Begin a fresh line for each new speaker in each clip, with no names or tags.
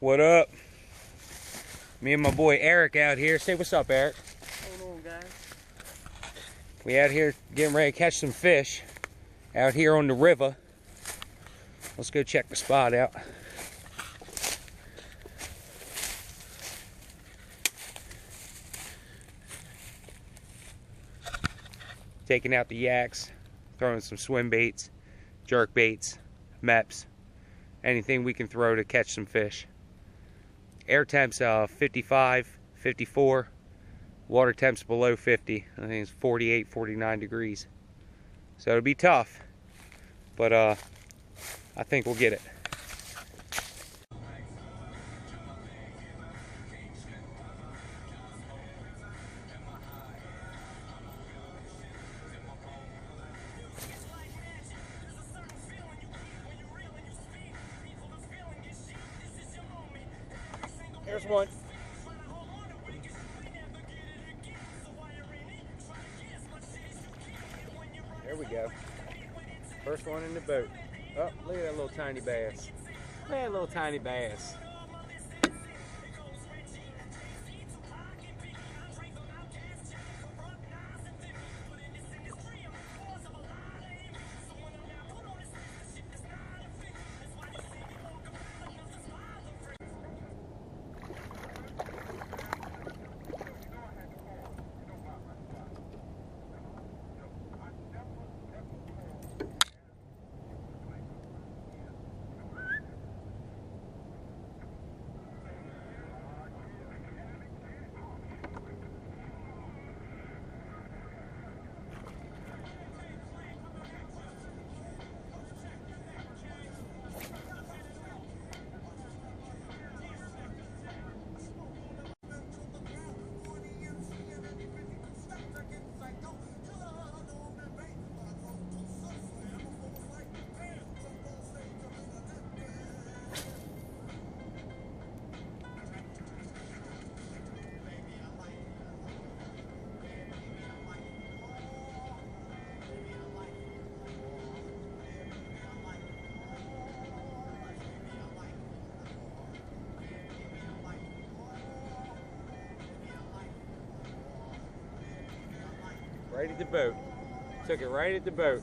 What up? Me and my boy Eric out here. Say what's up, Eric.
What's going on, guys?
We out here getting ready to catch some fish out here on the river. Let's go check the spot out. Taking out the yaks, throwing some swim baits, jerk baits, meps, anything we can throw to catch some fish. Air temps 55, 54. Water temps below 50. I think it's 48, 49 degrees. So it'll be tough, but I think we'll get it. There's one. There we go. First one in the boat. Oh, look at that little tiny bass. Look at that little tiny bass. Right at the boat. Took it right at the boat.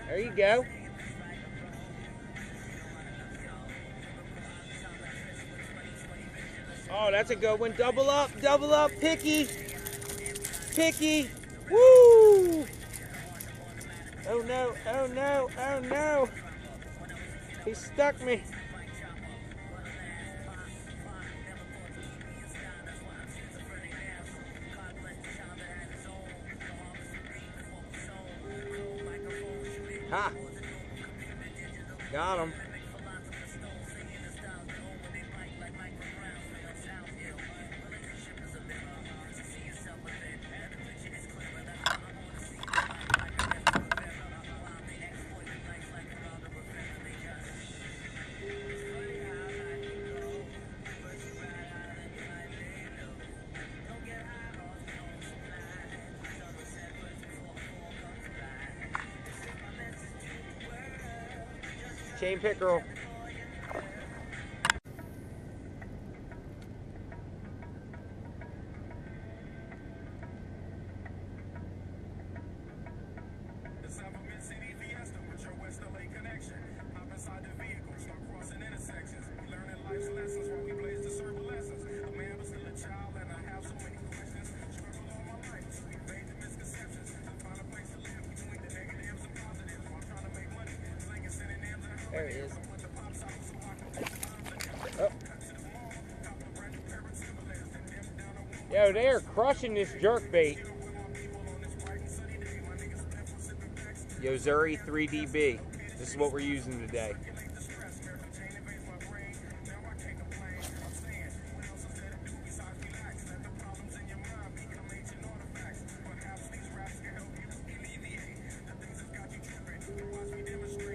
There you go. Oh, that's a good one. Double up, picky. Picky. Woo! Oh no, oh no, oh no. He stuck me. Ha! Got him. Chain pickerel. There he is. Oh. Yo, they are crushing this jerk bait. Yo-Zuri 3DB. This is what we're using today.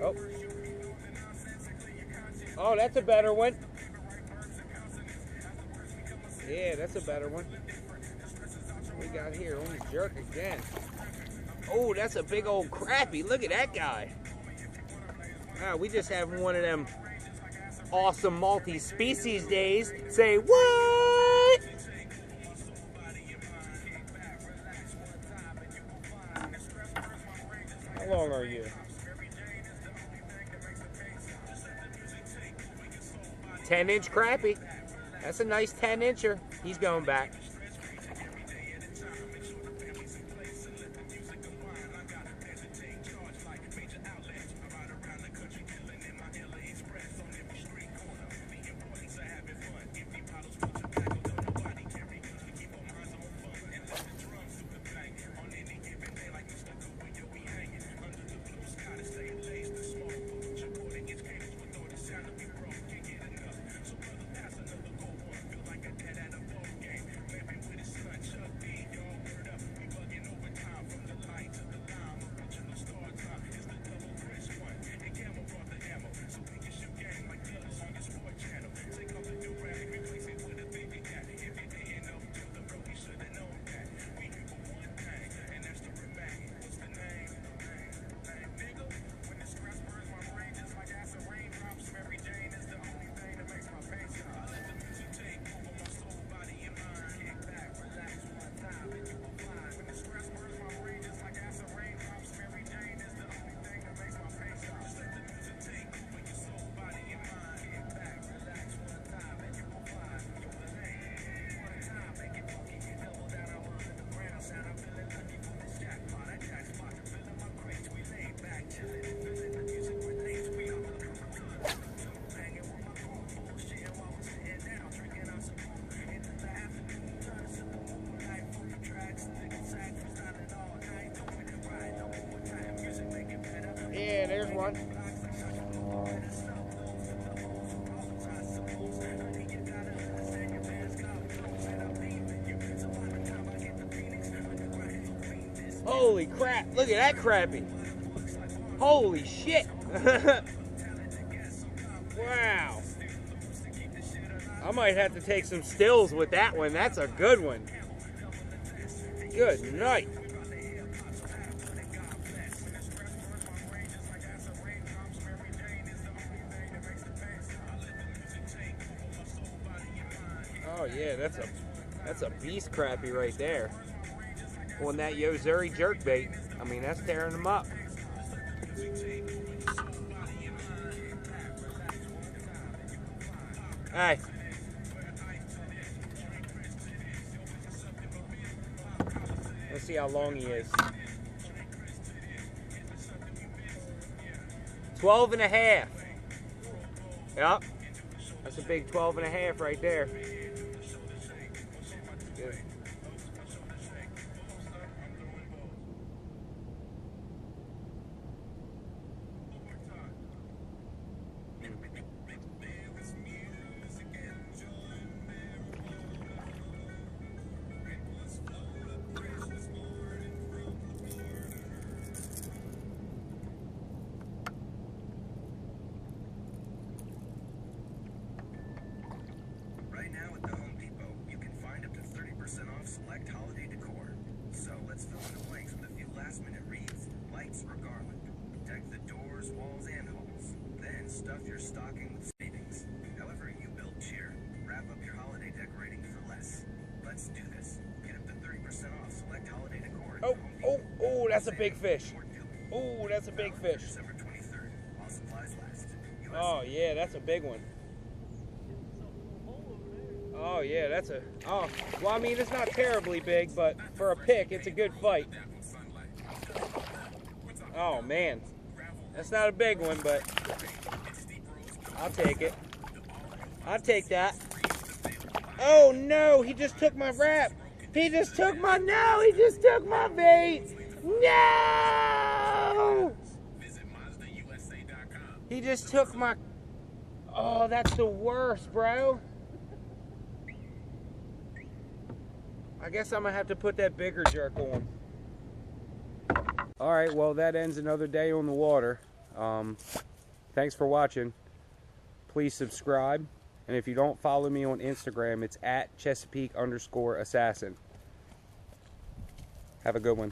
Oh. Oh, that's a better one. Yeah, that's a better one. What we got here? Only jerk again. Oh, that's a big old crappie. Look at that guy. Wow, we just have one of them awesome multi-species days. Say what? How long are you? 10-inch crappie. That's a nice 10-incher. He's going back. Yeah, there's one. Holy crap, look at that crappie. Holy shit. Wow. I might have to take some stills with that one. That's a good one. Good night. Oh yeah, that's a beast crappie right there. On that Yo-Zuri jerkbait. I mean, that's tearing them up. Hey. Let's see how long he is. 12 and a half. Yep. That's a big 12 and a half right there. Good.
Select holiday decor. So let's fill in the blanks with a few last-minute wreaths, lights, or garland. Deck the doors, walls, and halls. Then stuff your stocking with savings. However you build cheer, wrap up your holiday decorating for less. Let's do this. Get up to 30% off select holiday decor.
Oh, that's a big fish. Oh, that's a big fish.
December 23rd. All supplies last.
Oh, yeah, that's a big one. Oh yeah, that's a, oh, well I mean it's not terribly big, but for a pick it's a good fight. Oh man, that's not a big one, but I'll take it. I'll take that. Oh no, he just took my wrap. He just took my bait. No! He just took my... Oh, that's the worst, bro. I guess I'm going to have to put that bigger jerk on. Alright, well, that ends another day on the water. Thanks for watching. Please subscribe. And if you don't follow me on Instagram, it's @Chesapeake_assassin. Have a good one.